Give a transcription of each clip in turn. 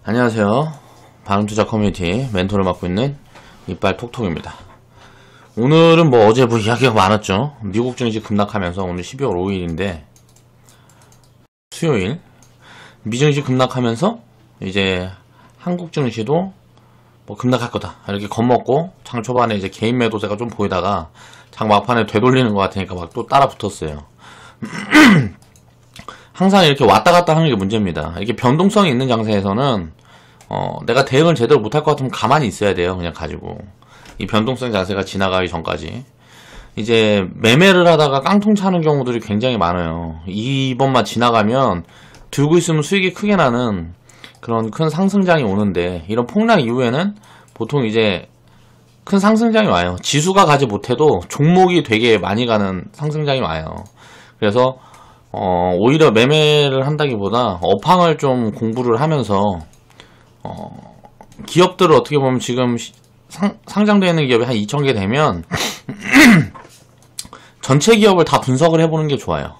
안녕하세요. 반응투자 커뮤니티 멘토를 맡고 있는 이빨 톡톡입니다. 오늘은 어제 이야기가 많았죠. 미국 증시 급락하면서 오늘 12월 5일인데 수요일 미증시 급락하면서 이제 한국 증시도 급락할 거다 이렇게 겁먹고 장 초반에 이제 개인 매도세가 좀 보이다가 장 막판에 되돌리는 것 같으니까 막 또 따라 붙었어요. 항상 이렇게 왔다 갔다 하는 게 문제입니다. 이렇게 변동성이 있는 장세에서는 내가 대응을 제대로 못할 것 같으면 가만히 있어야 돼요. 그냥 가지고 이 변동성 자세가 지나가기 전까지 이제 매매를 하다가 깡통 차는 경우들이 굉장히 많아요. 이번만 지나가면 들고 있으면 수익이 크게 나는 그런 큰 상승장이 오는데, 이런 폭락 이후에는 보통 이제 큰 상승장이 와요. 지수가 가지 못해도 종목이 되게 많이 가는 상승장이 와요. 그래서 오히려 매매를 한다기보다 업황을 좀 공부를 하면서 기업들을 어떻게 보면 지금 상장되어 있는 기업이 한 2,000개 되면 전체 기업을 다 분석을 해보는 게 좋아요.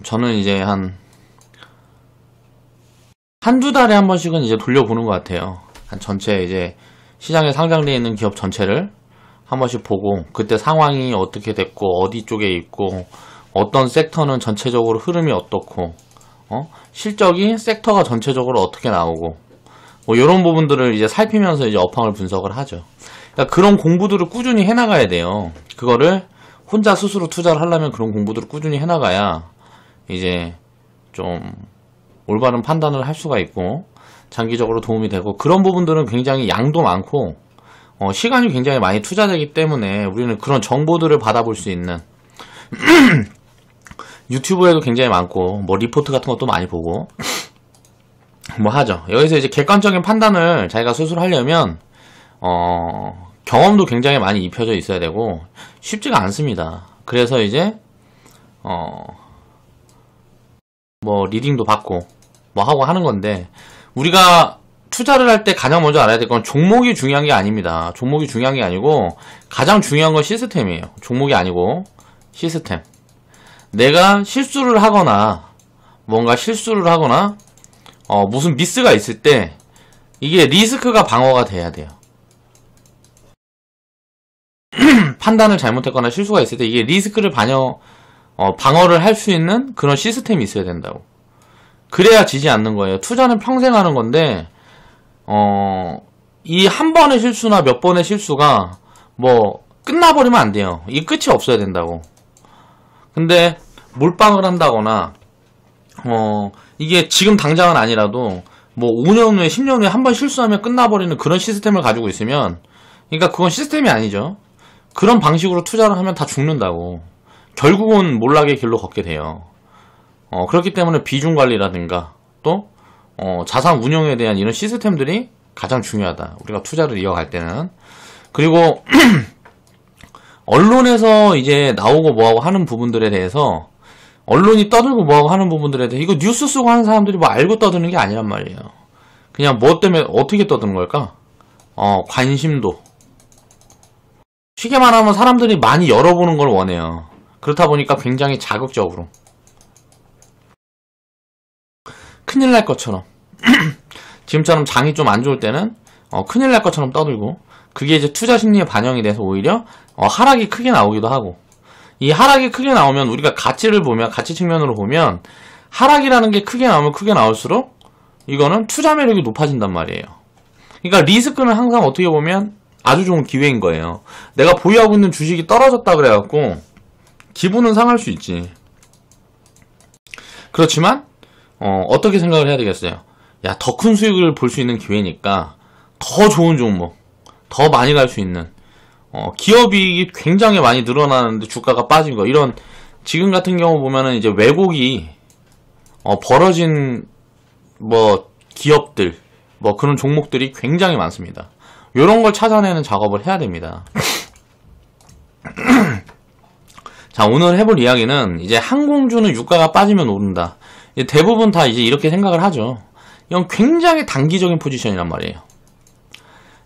저는 이제 한두 달에 한 번씩은 이제 돌려보는 것 같아요. 한 전체 이제 시장에 상장되어 있는 기업 전체를 한 번씩 보고, 그때 상황이 어떻게 됐고 어디 쪽에 있고 어떤 섹터는 전체적으로 흐름이 어떻고 실적이 섹터가 전체적으로 어떻게 나오고 이런 부분들을 이제 살피면서 이제 업황을 분석을 하죠. 그러니까 그런 공부들을 꾸준히 해나가야 돼요. 그거를 혼자 스스로 투자를 하려면 그런 공부들을 꾸준히 해나가야 이제 좀 올바른 판단을 할 수가 있고 장기적으로 도움이 되고, 그런 부분들은 굉장히 양도 많고 시간이 굉장히 많이 투자되기 때문에 우리는 그런 정보들을 받아볼 수 있는 유튜브에도 굉장히 많고 리포트 같은 것도 많이 보고 하죠. 여기서 이제 객관적인 판단을 자기가 스스로 하려면 경험도 굉장히 많이 입혀져 있어야 되고 쉽지가 않습니다. 그래서 이제 리딩도 받고 하고 하는 건데, 우리가 투자를 할 때 가장 먼저 알아야 될 건 종목이 중요한 게 아닙니다. 종목이 중요한 게 아니고 가장 중요한 건 시스템이에요. 종목이 아니고 시스템. 내가 실수를 하거나 무슨 미스가 있을 때 이게 리스크가 방어가 돼야 돼요. 판단을 잘못했거나 실수가 있을 때 이게 리스크를 방어를 할 수 있는 그런 시스템이 있어야 된다고. 그래야 지지 않는 거예요. 투자는 평생 하는 건데 이 한 번의 실수나 몇 번의 실수가 끝나버리면 안 돼요. 이 끝이 없어야 된다고. 근데 몰빵을 한다거나 이게 지금 당장은 아니라도 5년 후에 10년 후에 한 번 실수하면 끝나버리는 그런 시스템을 가지고 있으면, 그러니까 그건 시스템이 아니죠. 그런 방식으로 투자를 하면 다 죽는다고. 결국은 몰락의 길로 걷게 돼요. 그렇기 때문에 비중관리라든가 또 자산 운용에 대한 이런 시스템들이 가장 중요하다, 우리가 투자를 이어갈 때는. 그리고 언론에서 이제 나오고 뭐하고 하는 부분들에 대해서, 언론이 떠들고 뭐하고 하는 부분들에 대해서, 이거 뉴스 쓰고 하는 사람들이 알고 떠드는 게 아니란 말이에요. 그냥 때문에 어떻게 떠드는 걸까? 관심도. 쉽게 말하면 사람들이 많이 열어보는 걸 원해요. 그렇다 보니까 굉장히 자극적으로 큰일 날 것처럼 지금처럼 장이 좀 안 좋을 때는 큰일 날 것처럼 떠들고, 그게 이제 투자 심리에 반영이 돼서 오히려 하락이 크게 나오기도 하고, 이 하락이 크게 나오면 우리가 가치 측면으로 보면 하락이라는 게 크게 나오면 크게 나올수록 이거는 투자 매력이 높아진단 말이에요. 그러니까 리스크는 항상 어떻게 보면 아주 좋은 기회인 거예요. 내가 보유하고 있는 주식이 떨어졌다 그래갖고 기분은 상할 수 있지. 그렇지만 어떻게 생각을 해야 되겠어요? 더 큰 수익을 볼 수 있는 기회니까 더 좋은 종목, 더 많이 갈 수 있는 기업이익이 굉장히 많이 늘어나는데 주가가 빠진 거, 이런 지금 같은 경우 보면은 이제 왜곡이 벌어진 기업들 그런 종목들이 굉장히 많습니다. 요런 걸 찾아내는 작업을 해야 됩니다. 자, 오늘 해볼 이야기는 이제 항공주는 유가가 빠지면 오른다. 대부분 다 이제 이렇게 생각을 하죠. 이건 굉장히 단기적인 포지션이란 말이에요.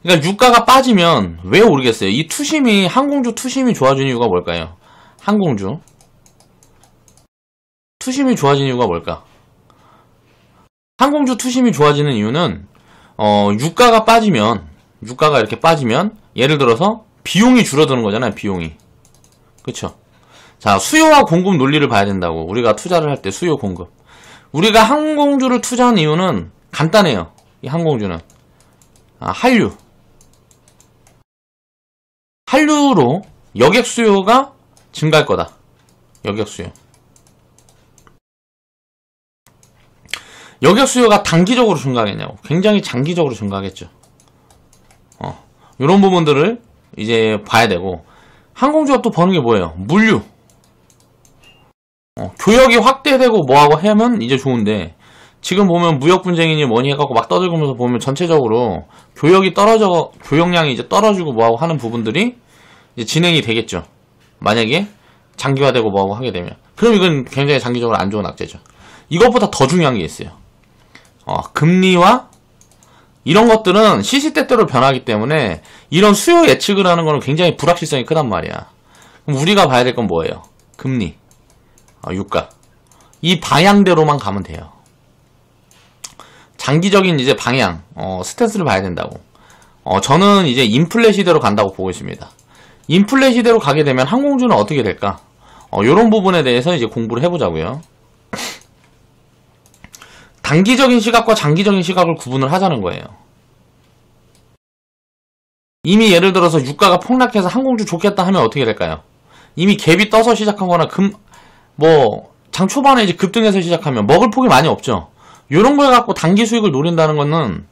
그러니까 유가가 빠지면 왜 오르겠어요? 이 항공주 투심이 좋아진 이유가 뭘까요? 항공주 투심이 좋아진 이유가 뭘까? 항공주 투심이 좋아지는 이유는 유가가 이렇게 빠지면 예를 들어서 비용이 줄어드는 거잖아요. 비용이. 그쵸? 자, 수요와 공급 논리를 봐야 된다고. 우리가 투자를 할 때 수요 공급. 우리가 항공주를 투자한 이유는 간단해요. 이 항공주는 한류. 한류로 여객 수요가 증가할 거다. 여객 수요. 여객 수요가 단기적으로 증가하겠냐고. 굉장히 장기적으로 증가하겠죠. 이런 부분들을 이제 봐야 되고, 항공주가 또 버는 게 뭐예요? 물류. 교역이 확대되고 뭐하고 하면 이제 좋은데, 지금 보면 무역 분쟁이니 뭐니 해갖고 막 떠들면서 보면 전체적으로 교역량이 이제 떨어지고 뭐하고 하는 부분들이 이제 진행이 되겠죠. 만약에 장기화되고 뭐하고 하게 되면. 그럼 이건 굉장히 장기적으로 안 좋은 악재죠. 이것보다 더 중요한 게 있어요. 금리와 이런 것들은 시시때때로 변하기 때문에 이런 수요 예측을 하는 거는 굉장히 불확실성이 크단 말이야. 그럼 우리가 봐야 될 건 뭐예요? 금리, 유가. 이 방향대로만 가면 돼요. 장기적인 이제 방향, 스탠스를 봐야 된다고. 저는 이제 인플레 시대로 간다고 보고 있습니다. 인플레 시대로 가게 되면 항공주는 어떻게 될까? 요런 부분에 대해서 이제 공부를 해보자고요. 단기적인 시각과 장기적인 시각을 구분을 하자는 거예요. 이미 예를 들어서 유가가 폭락해서 항공주 좋겠다 하면 어떻게 될까요? 이미 갭이 떠서 시작하거나 장 초반에 이제 급등해서 시작하면 먹을 폭이 많이 없죠. 요런 걸 갖고 단기 수익을 노린다는 거는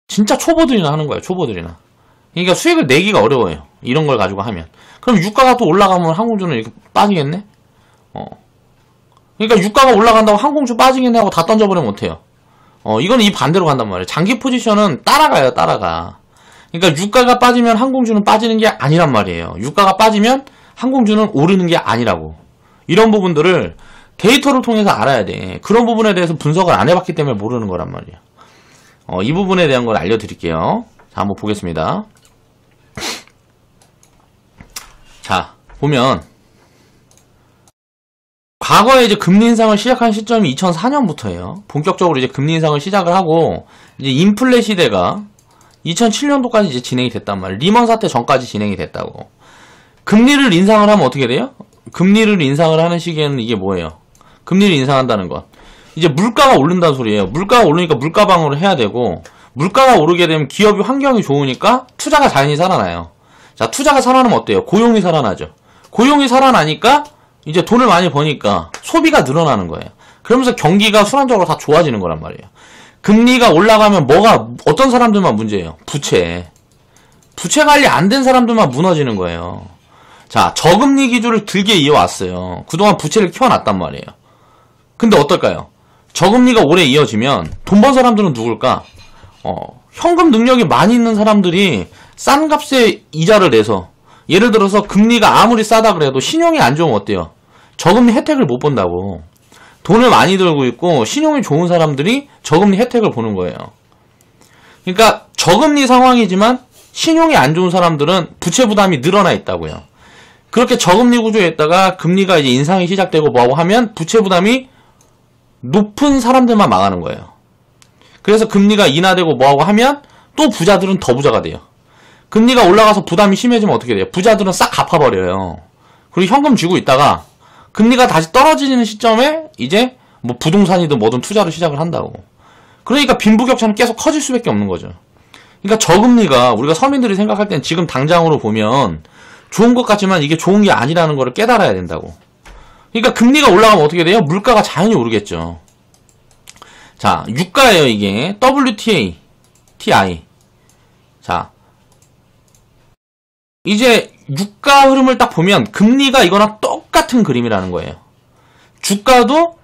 진짜 초보들이나 하는 거예요. 초보들이나. 그러니까 수익을 내기가 어려워요. 이런 걸 가지고 하면. 그럼 유가가 또 올라가면 항공주는 이렇게 빠지겠네? 그러니까 유가가 올라간다고 항공주 빠지겠네 하고 다 던져버리면 못해요. 이거는 이 반대로 간단 말이에요. 장기 포지션은 따라가요, 따라가. 그러니까 유가가 빠지면 항공주는 빠지는 게 아니란 말이에요. 유가가 빠지면 항공주는 오르는 게 아니라고. 이런 부분들을 데이터를 통해서 알아야 돼. 그런 부분에 대해서 분석을 안 해봤기 때문에 모르는 거란 말이에요. 이 부분에 대한 걸 알려드릴게요. 자, 한번 보겠습니다. 자, 보면 과거에 이제 금리 인상을 시작한 시점이 2004년부터예요. 본격적으로 이제 금리 인상을 시작을 하고 이제 인플레 시대가 2007년도까지 이제 진행이 됐단 말이에요. 리먼 사태 전까지 진행이 됐다고. 금리를 인상을 하면 어떻게 돼요? 금리를 인상을 하는 시기에는 이게 뭐예요? 금리를 인상한다는 것. 이제 물가가 오른다는 소리예요. 물가가 오르니까 물가 방어를 해야 되고, 물가가 오르게 되면 기업이 환경이 좋으니까 투자가 자연히 살아나요. 자, 투자가 살아나면 어때요? 고용이 살아나죠. 고용이 살아나니까 이제 돈을 많이 버니까 소비가 늘어나는 거예요. 그러면서 경기가 순환적으로 다 좋아지는 거란 말이에요. 금리가 올라가면 어떤 사람들만 문제예요? 부채 관리 안 된 사람들만 무너지는 거예요. 자, 저금리 기조를 들게 이어왔어요. 그동안 부채를 키워놨단 말이에요. 근데 어떨까요? 저금리가 오래 이어지면 돈 번 사람들은 누굴까? 현금 능력이 많이 있는 사람들이 싼 값에 이자를 내서, 예를 들어서 금리가 아무리 싸다 그래도 신용이 안 좋으면 어때요? 저금리 혜택을 못 본다고. 돈을 많이 들고 있고 신용이 좋은 사람들이 저금리 혜택을 보는 거예요. 그러니까 저금리 상황이지만 신용이 안 좋은 사람들은 부채 부담이 늘어나 있다고요. 그렇게 저금리 구조에 있다가 금리가 이제 인상이 시작되고 뭐하고 하면 부채 부담이 높은 사람들만 망하는 거예요. 그래서 금리가 인하되고 뭐하고 하면 또 부자들은 더 부자가 돼요. 금리가 올라가서 부담이 심해지면 어떻게 돼요? 부자들은 싹 갚아버려요. 그리고 현금 쥐고 있다가 금리가 다시 떨어지는 시점에 이제 뭐 부동산이든 뭐든 투자를 시작을 한다고. 그러니까 빈부격차는 계속 커질 수밖에 없는 거죠. 그러니까 저금리가 우리가 서민들이 생각할 땐 지금 당장으로 보면 좋은 것 같지만 이게 좋은 게 아니라는 걸 깨달아야 된다고. 그러니까 금리가 올라가면 어떻게 돼요? 물가가 자연히 오르겠죠. 자, 유가예요, 이게. WTA, TI. 자, 이제 유가 흐름을 딱 보면 금리가 이거랑 똑같은 그림이라는 거예요. 주가도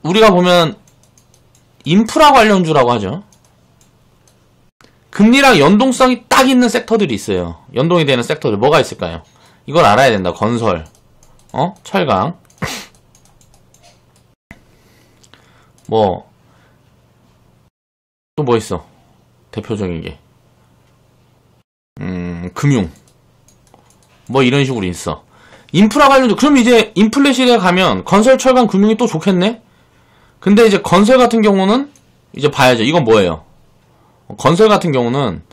우리가 보면 인프라 관련주라고 하죠. 금리랑 연동성이 딱 있는 섹터들이 있어요. 연동이 되는 섹터들 뭐가 있을까요? 이걸 알아야 된다. 건설, 철강, 또 뭐 있어? 대표적인 게 금융, 뭐 이런 식으로 있어. 인프라 관련주, 그럼 이제 인플레 시대에 가면 건설, 철강, 금융이 또 좋겠네? 근데 이제 건설 같은 경우는 이제 봐야죠. 이건 뭐예요? 건설 같은 경우는,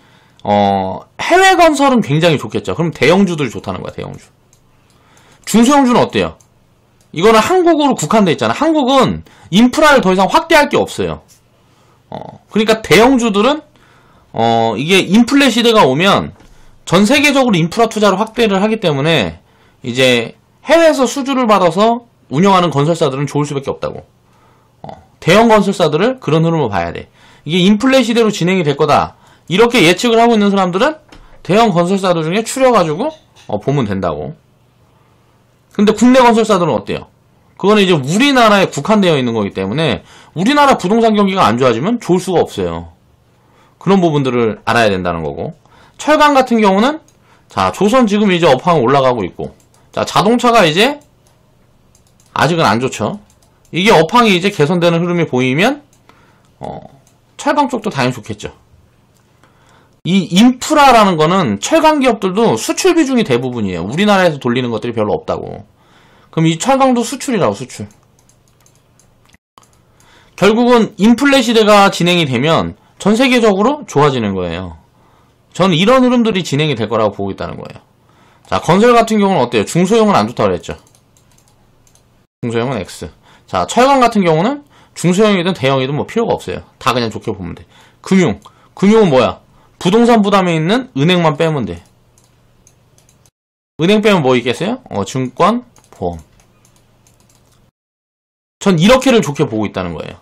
해외 건설은 굉장히 좋겠죠. 그럼 대형주들이 좋다는 거야, 대형주. 중소형주는 어때요? 이거는 한국으로 국한돼 있잖아. 한국은 인프라를 더 이상 확대할 게 없어요. 그러니까 대형주들은, 이게 인플레 시대가 오면 전 세계적으로 인프라 투자를 확대를 하기 때문에 이제 해외에서 수주를 받아서 운영하는 건설사들은 좋을 수밖에 없다고. 대형 건설사들을 그런 흐름으로 봐야 돼. 이게 인플레 시대로 진행이 될 거다. 이렇게 예측을 하고 있는 사람들은 대형 건설사들 중에 추려가지고 보면 된다고. 근데 국내 건설사들은 어때요? 그거는 이제 우리나라에 국한되어 있는 거기 때문에 우리나라 부동산 경기가 안 좋아지면 좋을 수가 없어요. 그런 부분들을 알아야 된다는 거고. 철강 같은 경우는 자, 조선 지금 이제 업황 올라가고 있고, 자, 자동차가 이제 아직은 안 좋죠. 이게 업황이 이제 개선되는 흐름이 보이면 철강 쪽도 당연히 좋겠죠. 이 인프라라는 거는 철강 기업들도 수출 비중이 대부분이에요. 우리나라에서 돌리는 것들이 별로 없다고. 그럼 이 철강도 수출이라고, 수출. 결국은 인플레 시대가 진행이 되면 전 세계적으로 좋아지는 거예요. 저는 이런 흐름들이 진행이 될 거라고 보고 있다는 거예요. 자, 건설 같은 경우는 어때요? 중소형은 안 좋다고 그랬죠. 중소형은 X. 자, 철강 같은 경우는 중소형이든 대형이든 뭐 필요가 없어요. 다 그냥 좋게 보면 돼. 금융은 뭐야? 부동산 부담에 있는 은행만 빼면 돼. 은행 빼면 뭐 있겠어요? 증권, 보험. 전 이렇게를 좋게 보고 있다는 거예요.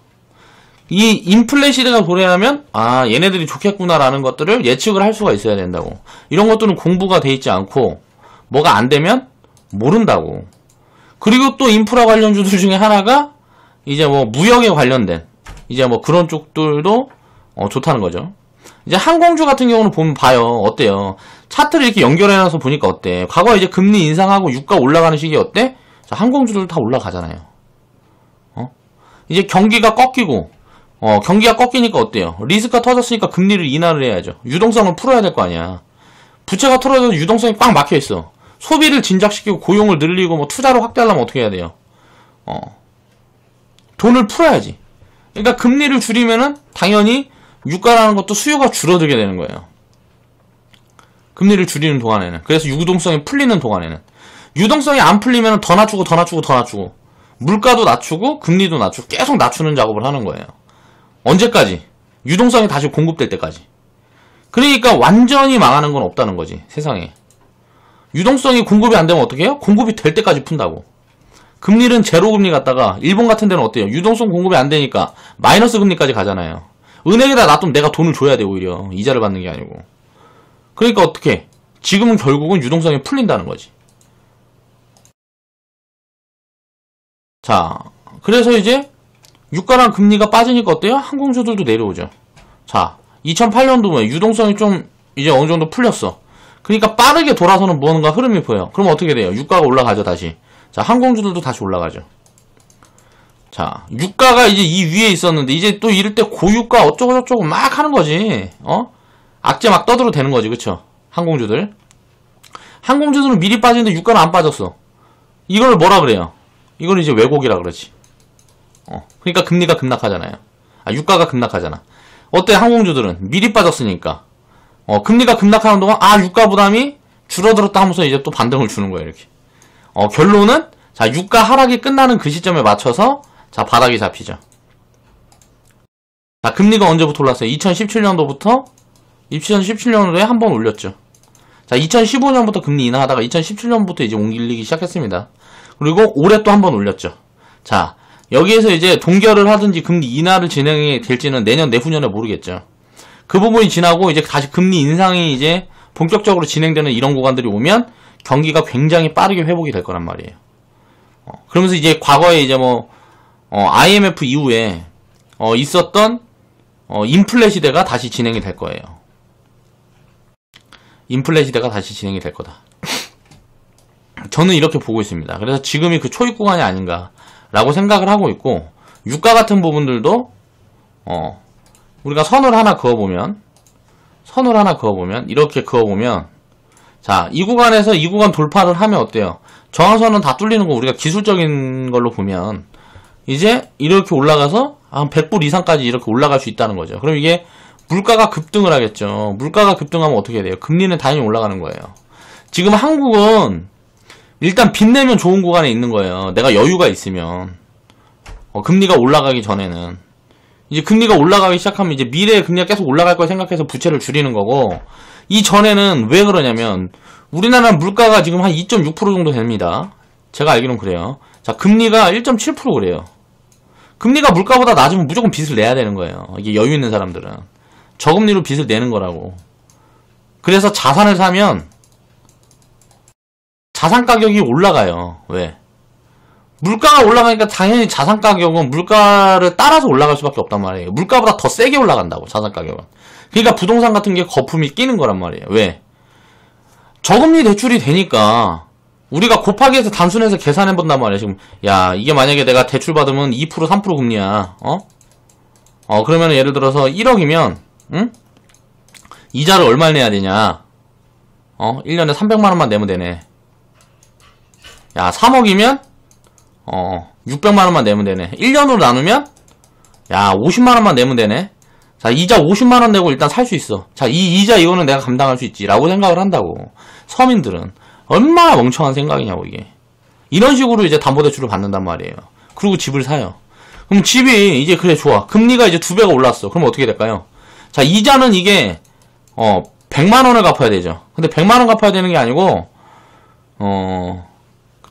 이 인플레 시대가 도래하면 아, 얘네들이 좋겠구나라는 것들을 예측을 할 수가 있어야 된다고. 이런 것들은 공부가 돼 있지 않고 뭐가 안 되면 모른다고. 그리고 또 인프라 관련주들 중에 하나가 이제 뭐 무역에 관련된 이제 뭐 그런 쪽들도 좋다는 거죠. 이제 항공주 같은 경우는 보면 봐요. 어때요? 차트를 이렇게 연결해놔서 보니까 어때? 과거에 이제 금리 인상하고 유가 올라가는 시기 어때? 자, 항공주들 다 올라가잖아요. 이제 경기가 꺾이고 경기가 꺾이니까 어때요? 리스크가 터졌으니까 금리를 인하를 해야죠. 유동성을 풀어야 될 거 아니야. 부채가 털어져서 유동성이 꽉 막혀있어. 소비를 진작시키고 고용을 늘리고 뭐 투자를 확대하려면 어떻게 해야 돼요? 돈을 풀어야지. 그러니까 금리를 줄이면은 당연히 유가라는 것도 수요가 줄어들게 되는 거예요. 금리를 줄이는 동안에는. 그래서 유동성이 풀리는 동안에는. 유동성이 안 풀리면 더 낮추고 더 낮추고 더 낮추고 물가도 낮추고 금리도 낮추고 계속 낮추는 작업을 하는 거예요. 언제까지? 유동성이 다시 공급될 때까지. 그러니까 완전히 망하는 건 없다는 거지, 세상에. 유동성이 공급이 안 되면 어떻게 해요? 공급이 될 때까지 푼다고. 금리는 제로 금리 갔다가 일본 같은 데는 어때요? 유동성 공급이 안 되니까 마이너스 금리까지 가잖아요. 은행에다 놔두면 내가 돈을 줘야 돼, 오히려. 이자를 받는 게 아니고. 그러니까 어떻게? 지금은 결국은 유동성이 풀린다는 거지. 자, 그래서 이제 유가랑 금리가 빠지니까 어때요? 항공주들도 내려오죠. 자, 2008년도에 유동성이 좀 이제 어느 정도 풀렸어. 그러니까 빠르게 돌아서는 무언가 흐름이 보여. 그럼 어떻게 돼요? 유가가 올라가죠, 다시. 자, 항공주들도 다시 올라가죠. 자, 유가가 이제 이 위에 있었는데 이제 또 이럴 때 고유가 어쩌고저쩌고 막 하는 거지. 악재 막 떠들어도 되는 거지, 그쵸? 항공주들. 항공주들은 미리 빠지는데 유가는 안 빠졌어. 이걸 뭐라 그래요? 이걸 이제 왜곡이라 그러지. 그러니까 금리가 급락하잖아요. 유가가 급락하잖아. 어때, 항공주들은? 미리 빠졌으니까. 금리가 급락하는 동안, 유가 부담이 줄어들었다 하면서 이제 또 반등을 주는 거예요, 이렇게. 결론은, 자, 유가 하락이 끝나는 그 시점에 맞춰서, 자, 바닥이 잡히죠. 자, 금리가 언제부터 올랐어요? 2017년도부터, 2017년도에 한 번 올렸죠. 자, 2015년부터 금리 인하하다가 2017년부터 이제 옮기기 시작했습니다. 그리고 올해 또 한 번 올렸죠. 자, 여기에서 이제 동결을 하든지 금리 인하를 진행이 될지는 내년, 내후년에 모르겠죠. 그 부분이 지나고 이제 다시 금리 인상이 이제 본격적으로 진행되는 이런 구간들이 오면 경기가 굉장히 빠르게 회복이 될 거란 말이에요. 그러면서 이제 과거에 이제 뭐, IMF 이후에, 있었던, 인플레 시대가 다시 진행이 될 거예요. 인플레 시대가 다시 진행이 될 거다. 저는 이렇게 보고 있습니다. 그래서 지금이 그 초입 구간이 아닌가라고 생각을 하고 있고, 유가 같은 부분들도, 우리가 선을 하나 그어보면, 이렇게 그어보면, 자, 이 구간에서 이 구간 돌파를 하면 어때요? 저항선은 다 뚫리는 거 우리가 기술적인 걸로 보면 이제 이렇게 올라가서 한 100불 이상까지 이렇게 올라갈 수 있다는 거죠. 그럼 이게 물가가 급등을 하겠죠. 물가가 급등하면 어떻게 돼요? 금리는 당연히 올라가는 거예요. 지금 한국은 일단 빚내면 좋은 구간에 있는 거예요. 내가 여유가 있으면. 금리가 올라가기 전에는. 이제 금리가 올라가기 시작하면 이제 미래에 금리가 계속 올라갈 거 생각해서 부채를 줄이는 거고, 이 전에는 왜 그러냐면 우리나라 물가가 지금 한 2.6% 정도 됩니다. 제가 알기로는 그래요. 자, 금리가 1.7% 그래요. 금리가 물가보다 낮으면 무조건 빚을 내야 되는 거예요. 이게 여유 있는 사람들은. 저금리로 빚을 내는 거라고. 그래서 자산을 사면 자산 가격이 올라가요. 왜? 물가가 올라가니까 당연히 자산 가격은 물가를 따라서 올라갈 수밖에 없단 말이에요. 물가보다 더 세게 올라간다고, 자산 가격은. 그러니까 부동산 같은 게 거품이 끼는 거란 말이에요. 왜? 저금리 대출이 되니까 우리가 곱하기 해서 단순해서 계산해 본단 말이에요. 지금 야, 이게 만약에 내가 대출 받으면 2% 3% 금리야. 그러면 예를 들어서 1억이면 응? 이자를 얼마 내야 되냐? 1년에 300만 원만 내면 되네. 야, 3억이면 600만 원만 내면 되네. 1년으로 나누면 야, 50만 원만 내면 되네. 자, 이자 50만 원 내고 일단 살 수 있어. 자, 이 이자 이거는 내가 감당할 수 있지라고 생각을 한다고. 서민들은 얼마나 멍청한 생각이냐고, 이게. 이런 식으로 이제 담보대출을 받는단 말이에요. 그리고 집을 사요. 그럼 집이 이제 그래 좋아. 금리가 이제 2배가 올랐어. 그럼 어떻게 될까요? 자, 이자는 이게 100만 원을 갚아야 되죠. 근데 100만 원 갚아야 되는 게 아니고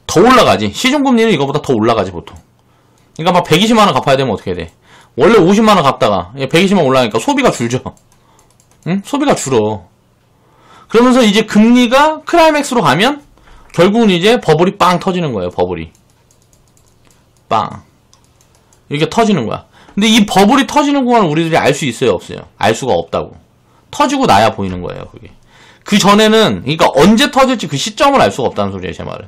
더 올라가지. 시중금리는 이거보다 더 올라가지 보통. 그러니까 막 120만 원 갚아야 되면 어떻게 돼? 원래 50만 원 갚다가 120만 원 올라가니까 소비가 줄죠. 응? 소비가 줄어. 그러면서 이제 금리가 클라이맥스로 가면 결국은 이제 버블이 빵 터지는 거예요. 버블이 빵 이렇게 터지는 거야. 근데 이 버블이 터지는 구간을 우리들이 알 수 있어요, 없어요? 알 수가 없다고. 터지고 나야 보이는 거예요, 그게. 그 전에는, 그러니까 언제 터질지 그 시점을 알 수가 없다는 소리예요, 제 말은.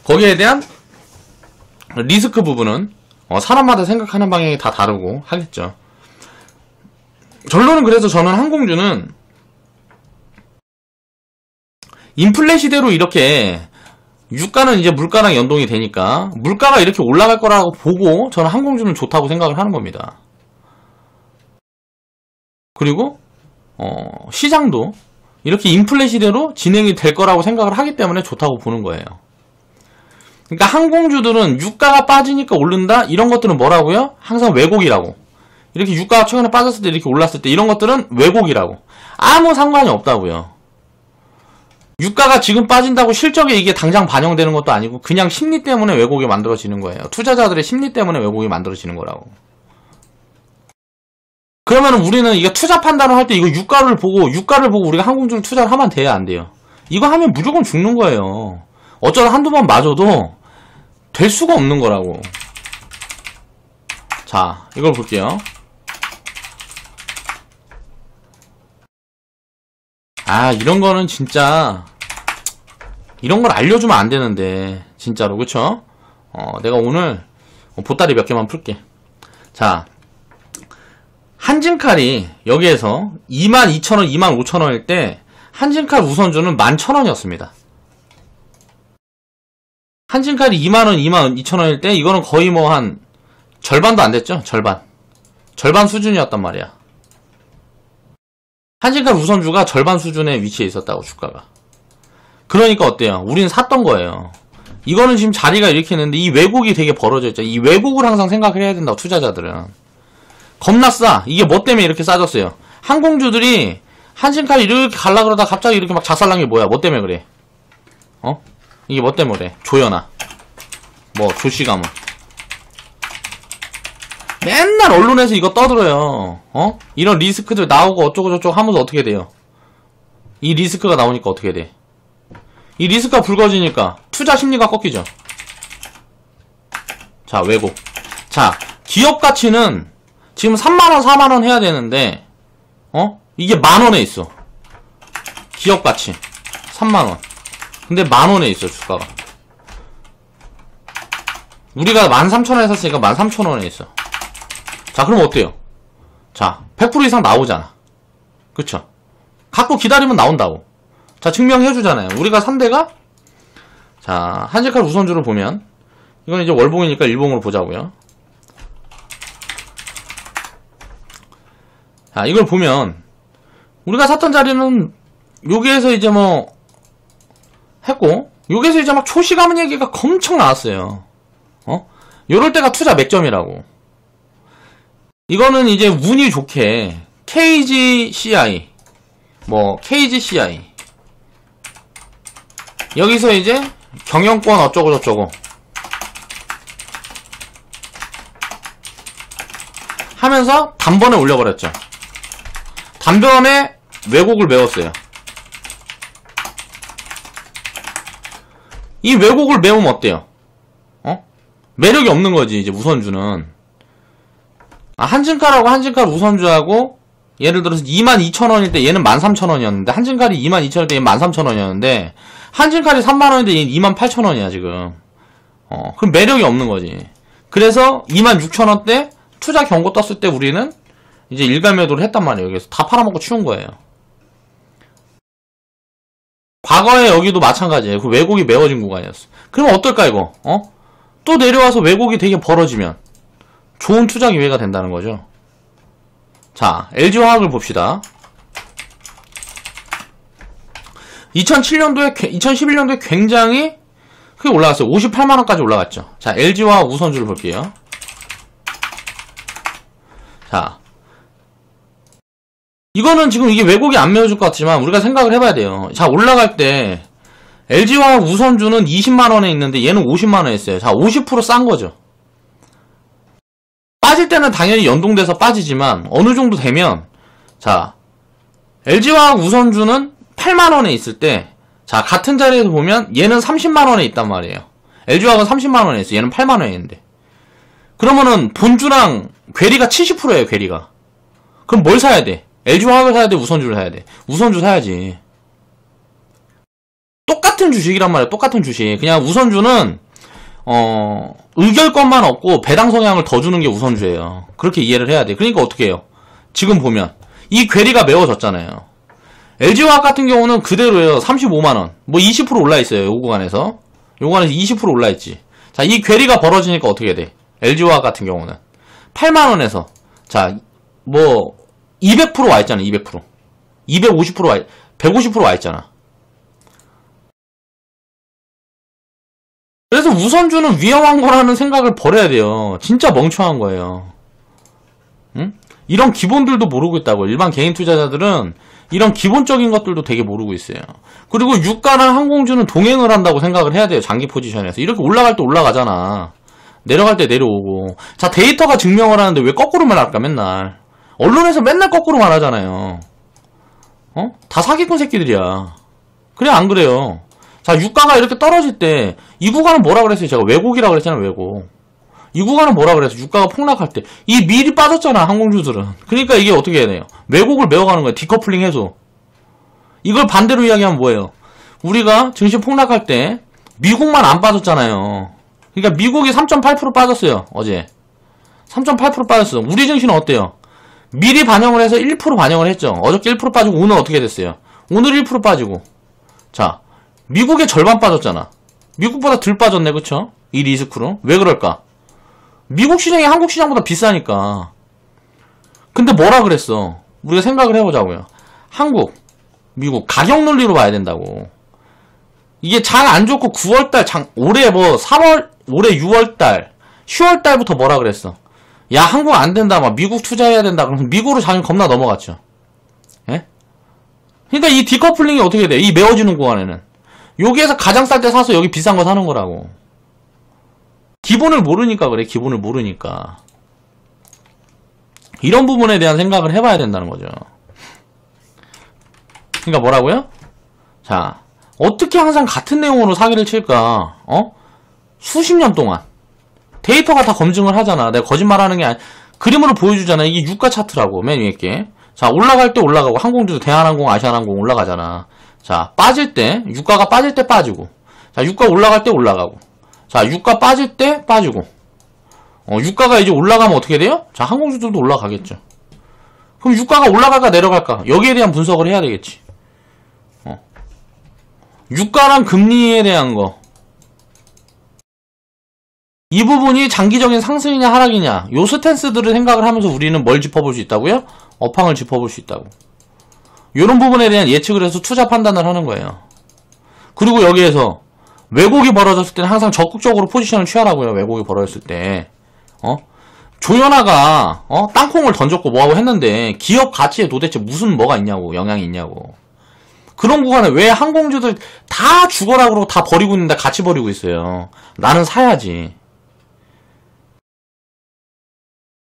거기에 대한 리스크 부분은 사람마다 생각하는 방향이 다 다르고 하겠죠. 결론은 그래서 저는 항공주는 인플레 시대로 이렇게 유가는 이제 물가랑 연동이 되니까 물가가 이렇게 올라갈 거라고 보고 저는 항공주는 좋다고 생각을 하는 겁니다. 그리고 시장도 이렇게 인플레 시대로 진행이 될 거라고 생각을 하기 때문에 좋다고 보는 거예요. 그러니까 항공주들은 유가가 빠지니까 오른다? 이런 것들은 뭐라고요? 항상 왜곡이라고. 이렇게 유가가 최근에 빠졌을 때 이렇게 올랐을 때 이런 것들은 왜곡이라고. 아무 상관이 없다고요. 유가가 지금 빠진다고 실적에 이게 당장 반영되는 것도 아니고 그냥 심리 때문에 왜곡이 만들어지는 거예요. 투자자들의 심리 때문에 왜곡이 만들어지는 거라고. 그러면 우리는 이게 투자 판단을 할 때 이거 유가를 보고 우리가 항공주를 투자를 하면 돼야 안 돼요? 이거 하면 무조건 죽는 거예요. 어쩌다 한두 번 맞아도 될 수가 없는 거라고. 자, 이걸 볼게요. 아, 이런 거는 진짜 이런 걸 알려주면 안 되는데 진짜로. 그쵸? 내가 오늘 보따리 몇 개만 풀게. 자, 한진칼이 여기에서 22,000원, 25,000원일 때 한진칼 우선주는 11,000원이었습니다. 한진칼이 2만원, 22,000원일 때 이거는 거의 뭐 한 절반도 안 됐죠? 절반 수준이었단 말이야. 한진칼 우선주가 절반 수준에 위치해 있었다고, 주가가. 그러니까 어때요? 우리는 샀던 거예요. 이거는 지금 자리가 이렇게 있는데 이 왜곡이 되게 벌어져 있죠. 이 왜곡을 항상 생각을 해야 된다고, 투자자들은. 겁나 싸. 이게 뭐 때문에 이렇게 싸졌어요? 항공주들이 한진칼 이렇게 갈라 그러다 갑자기 이렇게 막 작살난 게 뭐야? 뭐 때문에 그래? 이게 뭐 때문에 그래? 조연아. 뭐, 조씨가문. 맨날 언론에서 이거 떠들어요. 이런 리스크들 나오고 어쩌고저쩌고 하면서 어떻게 돼요? 이 리스크가 나오니까 어떻게 돼? 이 리스크가 불거지니까 투자 심리가 꺾이죠. 자, 왜곡. 자, 기업 가치는 지금 3만원, 4만원 해야 되는데, 이게 만원에 있어. 기업 가치. 3만원. 근데 만원에 있어, 주가가. 우리가 13,000원에 샀으니까 13,000원에 있어. 자, 그럼 어때요? 자, 100% 이상 나오잖아. 그쵸? 갖고 기다리면 나온다고. 자, 증명해주잖아요. 우리가 산 데가, 자, 한신칼 우선주를 보면, 이건 이제 월봉이니까 일봉으로 보자고요. 자, 이걸 보면, 우리가 샀던 자리는, 여기에서 이제 뭐, 했고, 여기에서 이제 막 초시가문 얘기가 엄청 나왔어요. 요럴 때가 투자 맥점이라고. 이거는 이제 운이 좋게, KGCI, 뭐, KGCI. 여기서 이제, 경영권 어쩌고저쩌고. 하면서 단번에 올려버렸죠. 단번에 왜곡을 메웠어요. 이 왜곡을 메우면 어때요? 매력이 없는 거지, 이제 우선주는. 한진칼하고 한진칼 우선주하고, 예를 들어서 22,000원일 때 얘는 13,000원이었는데, 한진칼이 22,000원일 때 얘는 13,000원이었는데, 한진칼이 30,000원인데 얘는 28,000원이야, 지금. 그럼 매력이 없는 거지. 그래서 26,000원대 투자 경고 떴을 때 우리는 이제 일괄 매도를 했단 말이에요. 여기서 다 팔아먹고 치운 거예요. 과거에 여기도 마찬가지예요. 그 왜곡이 메워진 구간이었어. 그러면 어떨까, 이거? 또 내려와서 왜곡이 되게 벌어지면 좋은 투자 기회가 된다는 거죠. 자, LG화학을 봅시다. 2011년도에 굉장히 크게 올라갔어요. 58만원까지 올라갔죠. 자, LG화학 우선주를 볼게요. 자, 이거는 지금 이게 왜곡이 안 메워질 것 같지만 우리가 생각을 해봐야 돼요. 자, 올라갈 때 LG화학 우선주는 20만원에 있는데 얘는 50만원에 있어요. 자, 50% 싼 거죠. 빠질 때는 당연히 연동돼서 빠지지만 어느 정도 되면, 자, LG화학 우선주는 8만원에 있을 때, 자, 같은 자리에서 보면 얘는 30만원에 있단 말이에요. LG화학은 30만원에 있어. 얘는 8만원에 있는데. 그러면은 본주랑 괴리가 70%예요, 괴리가. 그럼 뭘 사야 돼? LG화학을 사야 돼? 우선주를 사야 돼? 우선주 사야지. 똑같은 주식이란 말이에요. 똑같은 주식. 그냥 우선주는 의결권만 없고 배당 성향을 더 주는 게 우선주예요. 그렇게 이해를 해야 돼. 그러니까 어떻게 해요? 지금 보면 이 괴리가 메워졌잖아요. LG화학 같은 경우는 그대로예요. 35만원. 뭐 20% 올라있어요. 요 구간에서. 요 구간에서 20% 올라있지. 자, 이 괴리가 벌어지니까 어떻게 돼? LG화학 같은 경우는 8만원에서 자, 뭐 200% 와있잖아. 200%. 250% 150% 와있잖아. 그래서 우선주는 위험한 거라는 생각을 버려야 돼요. 진짜 멍청한 거예요. 응? 이런 기본들도 모르고 있다고. 일반 개인 투자자들은 이런 기본적인 것들도 되게 모르고 있어요. 그리고 유가랑 항공주는 동행을 한다고 생각을 해야 돼요. 장기 포지션에서. 이렇게 올라갈 때 올라가잖아. 내려갈 때 내려오고. 자, 데이터가 증명을 하는데 왜 거꾸로 말할까, 맨날. 언론에서 맨날 거꾸로 말하잖아요. 다 사기꾼 새끼들이야. 그래, 안 그래요? 자, 유가가 이렇게 떨어질 때 이 구간은 뭐라 그랬어요? 제가 왜곡이라고 그랬잖아요. 왜곡. 이 구간은 뭐라 그랬어? 유가가 폭락할 때 이 밀이 빠졌잖아. 항공주들은. 그러니까 이게 어떻게 해야 돼요? 왜곡을 메워가는 거예요. 디커플링 해소. 이걸 반대로 이야기하면 뭐예요? 우리가 증시 폭락할 때 미국만 안 빠졌잖아요. 그러니까 미국이 3.8% 빠졌어요. 어제 3.8% 빠졌어. 우리 증시는 어때요? 미리 반영을 해서 1% 반영을 했죠. 어저께 1% 빠지고 오늘 어떻게 됐어요? 오늘 1% 빠지고. 자, 미국의 절반 빠졌잖아. 미국보다 덜 빠졌네, 그쵸? 이 리스크로. 왜 그럴까? 미국 시장이 한국 시장보다 비싸니까. 근데 뭐라 그랬어? 우리가 생각을 해보자고요. 한국, 미국 가격 논리로 봐야 된다고. 이게 장 안 좋고 9월달, 올해 뭐 3월, 올해 6월달, 10월달부터 뭐라 그랬어? 야, 한국 안 된다, 막 미국 투자해야 된다. 그러면서 미국으로 장이 겁나 넘어갔죠. 예? 그러니까 이 디커플링이 어떻게 돼? 이 메워지는 구간에는. 여기에서 가장 쌀 때 사서 여기 비싼 거 사는 거라고. 기본을 모르니까 그래. 기본을 모르니까. 이런 부분에 대한 생각을 해봐야 된다는 거죠. 그러니까 뭐라고요? 자, 어떻게 항상 같은 내용으로 사기를 칠까? 수십 년 동안 데이터가 다 검증을 하잖아. 내가 거짓말하는 게 아니. 그림으로 보여주잖아. 이게 유가 차트라고. 맨 위에 게. 자, 올라갈 때 올라가고 항공주도 대한항공, 아시아나항공 올라가잖아. 자, 빠질 때, 유가가 빠질 때 빠지고. 자, 유가 올라갈 때 올라가고. 자, 유가 빠질 때 빠지고. 유가가 이제 올라가면 어떻게 돼요? 자, 항공주들도 올라가겠죠. 그럼 유가가 올라갈까 내려갈까? 여기에 대한 분석을 해야 되겠지. 유가랑 금리에 대한 거. 이 부분이 장기적인 상승이냐 하락이냐, 요 스탠스들을 생각을 하면서 우리는 뭘 짚어볼 수 있다고요? 업황을 짚어볼 수 있다고. 요런 부분에 대한 예측을 해서 투자 판단을 하는 거예요. 그리고 여기에서 왜곡이 벌어졌을 때는 항상 적극적으로 포지션을 취하라고요. 왜곡이 벌어졌을 때. 조연아가 땅콩을 던졌고 뭐하고 했는데 기업 가치에 도대체 무슨 뭐가 있냐고, 영향이 있냐고. 그런 구간에 왜 항공주들 다 죽어라 그러고 다 버리고 있는데 같이 버리고 있어요. 나는 사야지.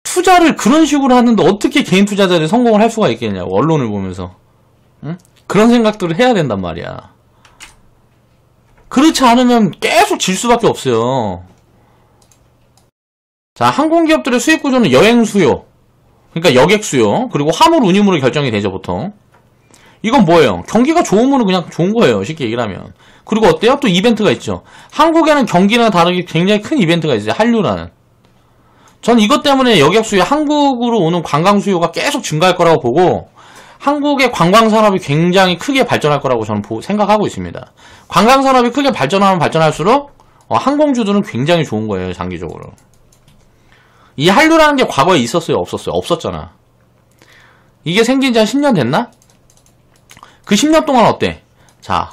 투자를 그런 식으로 하는데 어떻게 개인 투자자들이 성공을 할 수가 있겠냐고, 언론을 보면서. 응? 그런 생각들을 해야 된단 말이야. 그렇지 않으면 계속 질 수밖에 없어요. 자, 항공기업들의 수익 구조는 여행 수요, 그러니까 여객 수요, 그리고 화물 운임으로 결정이 되죠, 보통. 이건 뭐예요? 경기가 좋으면 그냥 좋은 거예요, 쉽게 얘기를 하면. 그리고 어때요? 또 이벤트가 있죠. 한국에는 경기랑 다르게 굉장히 큰 이벤트가 있어요, 한류라는. 전 이것 때문에 여객 수요, 한국으로 오는 관광 수요가 계속 증가할 거라고 보고, 한국의 관광산업이 굉장히 크게 발전할 거라고 저는 생각하고 있습니다. 관광산업이 크게 발전하면 발전할수록 항공주들은 굉장히 좋은 거예요, 장기적으로. 이 한류라는 게 과거에 있었어요, 없었어요? 없었잖아. 이게 생긴 지 한 10년 됐나? 그 10년 동안 어때? 자,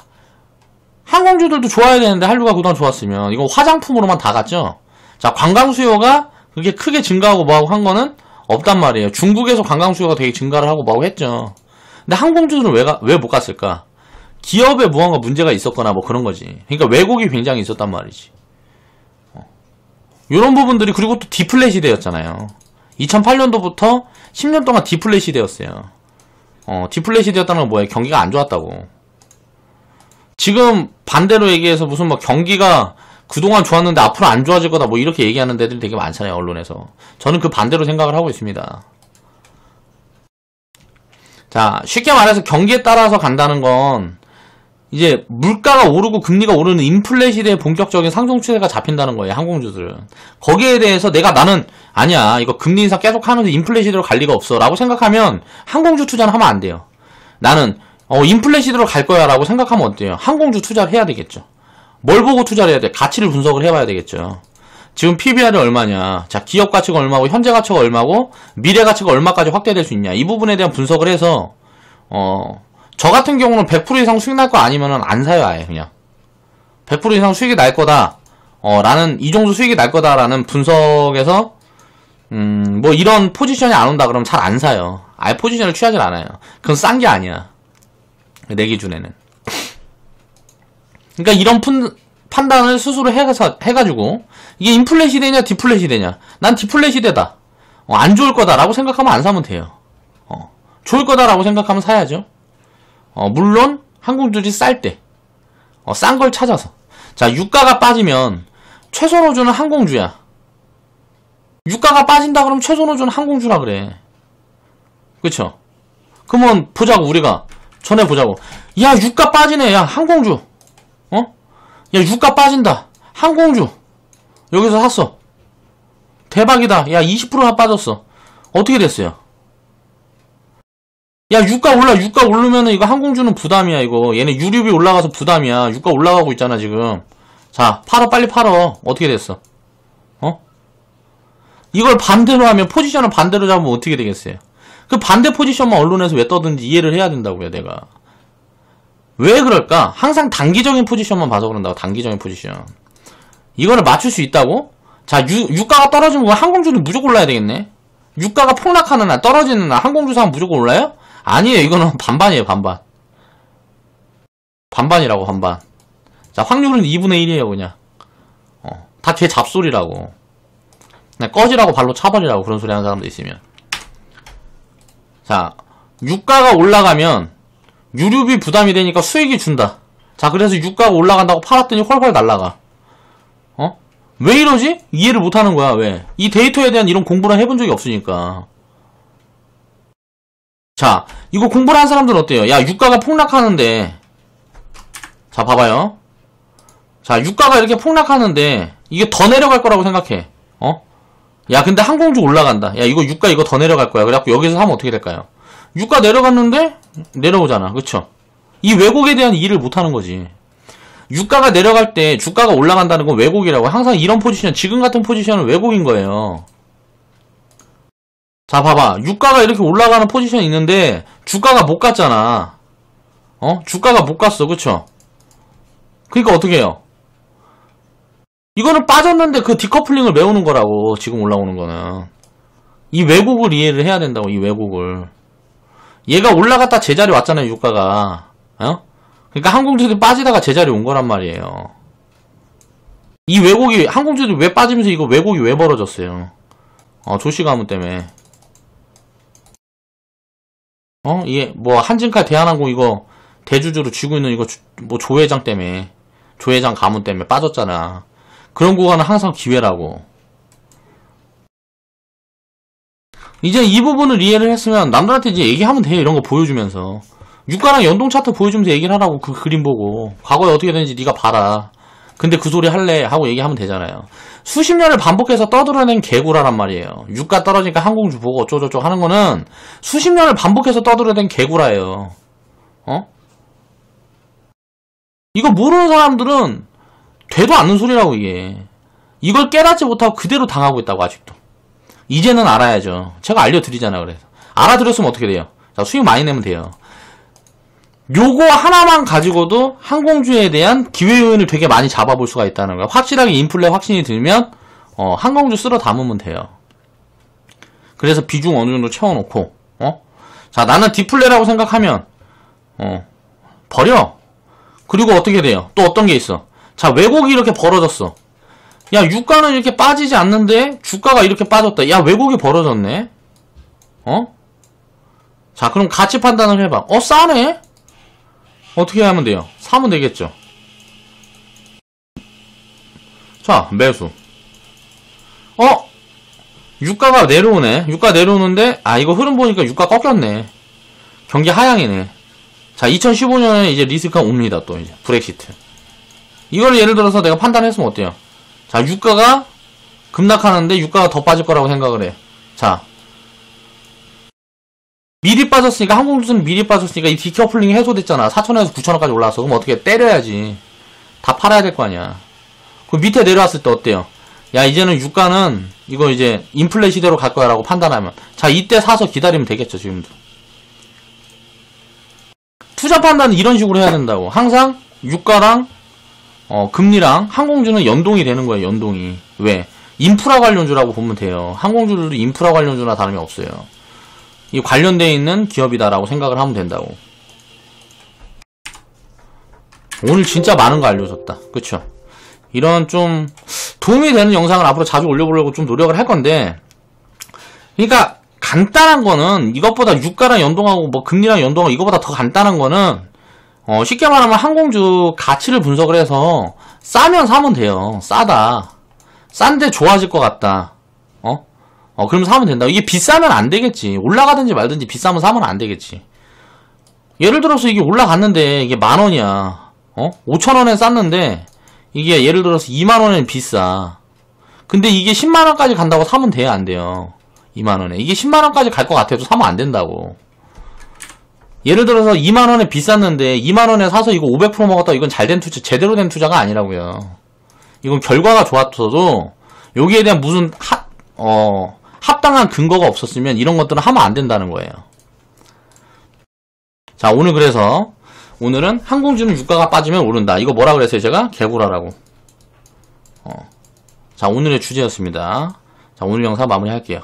항공주들도 좋아야 되는데 한류가 그동안 좋았으면 이거 화장품으로만 다 갔죠? 자, 관광 수요가 그게 크게 증가하고 뭐하고 한 거는 없단 말이에요. 중국에서 관광 수요가 되게 증가를 하고 뭐하고 했죠. 근데 항공주들은 왜 못 갔을까? 기업에 무언가 문제가 있었거나 뭐 그런 거지. 그러니까 왜곡이 굉장히 있었단 말이지. 요런 부분들이, 그리고 또 디플레 시대였잖아요. 2008년도부터 10년 동안 디플레 시대였어요. 디플레 시대였다는 건 뭐예요? 경기가 안 좋았다고. 지금 반대로 얘기해서 무슨 뭐 경기가 그동안 좋았는데 앞으로 안 좋아질 거다 뭐 이렇게 얘기하는 데들이 되게 많잖아요, 언론에서. 저는 그 반대로 생각을 하고 있습니다. 자, 쉽게 말해서 경기에 따라서 간다는 건 이제 물가가 오르고 금리가 오르는 인플레 시대의 본격적인 상승 추세가 잡힌다는 거예요, 항공주들은. 거기에 대해서 나는 아니야, 이거 금리 인상 계속 하면서 인플레 시대로 갈 리가 없어 라고 생각하면 항공주 투자는 하면 안 돼요. 나는 인플레 시대로 갈 거야 라고 생각하면 어때요? 항공주 투자를 해야 되겠죠. 뭘 보고 투자를 해야 돼? 가치를 분석을 해봐야 되겠죠. 지금 PBR이 얼마냐, 자, 기업 가치가 얼마고 현재 가치가 얼마고 미래 가치가 얼마까지 확대될 수 있냐, 이 부분에 대한 분석을 해서 저 같은 경우는 100% 이상 수익 날 거 아니면은 안 사요, 아예 그냥. 100% 이상 수익이 날 거다, 라는, 이 정도 수익이 날 거다라는 분석에서, 뭐 이런 포지션이 안 온다 그러면 잘 안 사요. 아예 포지션을 취하진 않아요. 그건 싼 게 아니야, 내 기준에는. 그러니까 이런 판단을 스스로 해가지고, 이게 인플레 시대냐, 디플레 시대냐. 난 디플레 시대다. 안 좋을 거다라고 생각하면 안 사면 돼요. 좋을 거다라고 생각하면 사야죠. 물론 항공주들이 쌀 때, 싼 걸 찾아서. 자, 유가가 빠지면 최선호주는 항공주야. 유가가 빠진다 그러면 최선호주는 항공주라 그래. 그쵸? 그러면 보자고, 우리가 전에 보자고. 야, 유가 빠지네. 야, 항공주. 야, 유가 빠진다. 항공주. 여기서 샀어. 대박이다. 야, 20%나 빠졌어. 어떻게 됐어요? 야, 유가 오르면은 이거 항공주는 부담이야, 이거. 얘네 유류비 올라가서 부담이야. 유가 올라가고 있잖아, 지금. 자, 팔어, 빨리 팔어. 어떻게 됐어? 이걸 반대로 하면, 포지션을 반대로 잡으면 어떻게 되겠어요? 그 반대 포지션만 언론에서 왜 떠든지 이해를 해야 된다고요, 내가. 왜 그럴까? 항상 단기적인 포지션만 봐서 그런다고, 단기적인 포지션. 이거를 맞출 수 있다고? 자, 유가가 떨어지면 항공주는 무조건 올라야 되겠네? 유가가 폭락하는 날, 떨어지는 날, 항공주 사면 무조건 올라요? 아니에요, 이거는 반반이에요, 반반. 반반이라고, 반반. 자, 확률은 2분의 1이에요, 그냥. 다 걔 잡소리라고. 그냥 꺼지라고 발로 차버리라고, 그런 소리 하는 사람도 있으면. 자, 유가가 올라가면, 유류비 부담이 되니까 수익이 준다. 자, 그래서 유가가 올라간다고 팔았더니 훨훨 날라가. 왜 이러지? 이해를 못하는 거야. 왜? 이 데이터에 대한 이런 공부를 해본 적이 없으니까. 자, 이거 공부를 한 사람들은 어때요? 야, 유가가 폭락하는데, 자, 봐봐요. 자, 유가가 이렇게 폭락하는데 이게 더 내려갈 거라고 생각해. 야, 근데 항공주 올라간다. 야, 이거 유가 이거 더 내려갈 거야. 그래갖고 여기서 사면 어떻게 될까요? 유가 내려갔는데 내려오잖아. 그쵸? 이 왜곡에 대한 이해를 못하는 거지. 유가가 내려갈 때 주가가 올라간다는 건 왜곡이라고. 항상 이런 포지션, 지금 같은 포지션은 왜곡인 거예요. 자, 봐봐. 유가가 이렇게 올라가는 포지션이 있는데 주가가 못 갔잖아. 주가가 못 갔어. 그쵸? 그러니까 어떻게 해요? 이거는 빠졌는데 그 디커플링을 메우는 거라고. 지금 올라오는 거는. 이 왜곡을 이해를 해야 된다고. 이 왜곡을. 얘가 올라갔다 제자리 왔잖아요. 유가가. 그러니까 항공주들이 빠지다가 제자리 온 거란 말이에요. 이 왜곡이 항공주들이 왜 빠지면서 이거 왜곡이 왜 벌어졌어요? 조시 가문 때문에. 이게 뭐 한진칼 대한항공 이거 대주주로 쥐고 있는 이거 뭐 조회장 때문에, 조회장 가문 때문에 빠졌잖아. 그런 구간은 항상 기회라고. 이제 이 부분을 이해를 했으면 남들한테 이제 얘기하면 돼. 이런 거 보여주면서. 유가랑 연동 차트 보여주면서 얘기를 하라고. 그 그림 보고. 과거에 어떻게 됐는지 네가 봐라. 근데 그 소리 할래? 하고 얘기하면 되잖아요. 수십 년을 반복해서 떠들어낸 개구라란 말이에요. 유가 떨어지니까 항공주 보고 어쩌고저쩌고 하는 거는 수십 년을 반복해서 떠들어낸 개구라예요. 이거 모르는 사람들은 되도 않는 소리라고 이게. 이걸 깨닫지 못하고 그대로 당하고 있다고 아직도. 이제는 알아야죠. 제가 알려드리잖아요. 그래서 알아들었으면 어떻게 돼요? 자, 수익 많이 내면 돼요. 요거 하나만 가지고도 항공주에 대한 기회 요인을 되게 많이 잡아볼 수가 있다는 거야. 확실하게 인플레 확신이 들면 항공주 쓸어 담으면 돼요. 그래서 비중 어느 정도 채워놓고 자, 나는 디플레라고 생각하면 버려. 그리고 어떻게 돼요? 또 어떤 게 있어? 자, 왜곡이 이렇게 벌어졌어. 야, 유가는 이렇게 빠지지 않는데 주가가 이렇게 빠졌다. 야, 왜곡이 벌어졌네. 자, 그럼 가치 판단을 해봐. 싸네? 어떻게 하면 돼요? 사면 되겠죠. 자, 매수. 유가가 내려오네. 유가 내려오는데 이거 흐름 보니까 유가 꺾였네. 경기 하향이네. 자, 2015년에 이제 리스크가 옵니다. 또 이제 브렉시트. 이걸 예를 들어서 내가 판단했으면 어때요? 자, 유가가 급락하는데 유가가 더 빠질 거라고 생각을 해. 자, 미리 빠졌으니까, 항공주는 미리 빠졌으니까 이 디커플링이 해소됐잖아. 4,000원에서 9,000원까지 올라왔어. 그럼 어떻게 때려야지. 다 팔아야 될 거 아니야. 그 밑에 내려왔을 때 어때요? 야, 이제는 유가는 이거 이제 인플레 시대로 갈 거야 라고 판단하면, 자, 이때 사서 기다리면 되겠죠. 지금도. 투자 판단은 이런 식으로 해야 된다고. 항상 유가랑 금리랑 항공주는 연동이 되는 거예요. 연동이. 왜? 인프라 관련주라고 보면 돼요. 항공주들도 인프라 관련주나 다름이 없어요. 이 관련되어 있는 기업이다라고 생각을 하면 된다고. 오늘 진짜 많은 거 알려줬다. 그쵸? 이런 좀 도움이 되는 영상을 앞으로 자주 올려보려고 좀 노력을 할 건데, 그러니까 간단한 거는 이것보다 유가랑 연동하고 뭐 금리랑 연동하고 이거보다 더 간단한 거는 쉽게 말하면 항공주 가치를 분석을 해서 싸면 사면 돼요. 싸다. 싼데 좋아질 것 같다. 그럼 사면 된다. 이게 비싸면 안 되겠지. 올라가든지 말든지 비싸면 사면 안 되겠지. 예를 들어서 이게 올라갔는데 이게 10,000원이야. 5,000원에 쌌는데 이게 예를 들어서 20,000원엔 비싸. 근데 이게 100,000원까지 간다고 사면 돼요? 안 돼요? 20,000원에. 이게 100,000원까지 갈 것 같아도 사면 안 된다고. 예를 들어서 20,000원에 비쌌는데 20,000원에 사서 이거 500% 먹었다. 이건 잘된 투자, 제대로 된 투자가 아니라고요. 이건 결과가 좋았어도 여기에 대한 무슨 합당한 근거가 없었으면 이런 것들은 하면 안 된다는 거예요. 자, 오늘 그래서 오늘은 항공주는 유가가 빠지면 오른다. 이거 뭐라 그랬어요? 제가 개구라라고. 자, 오늘의 주제였습니다. 자, 오늘 영상 마무리할게요.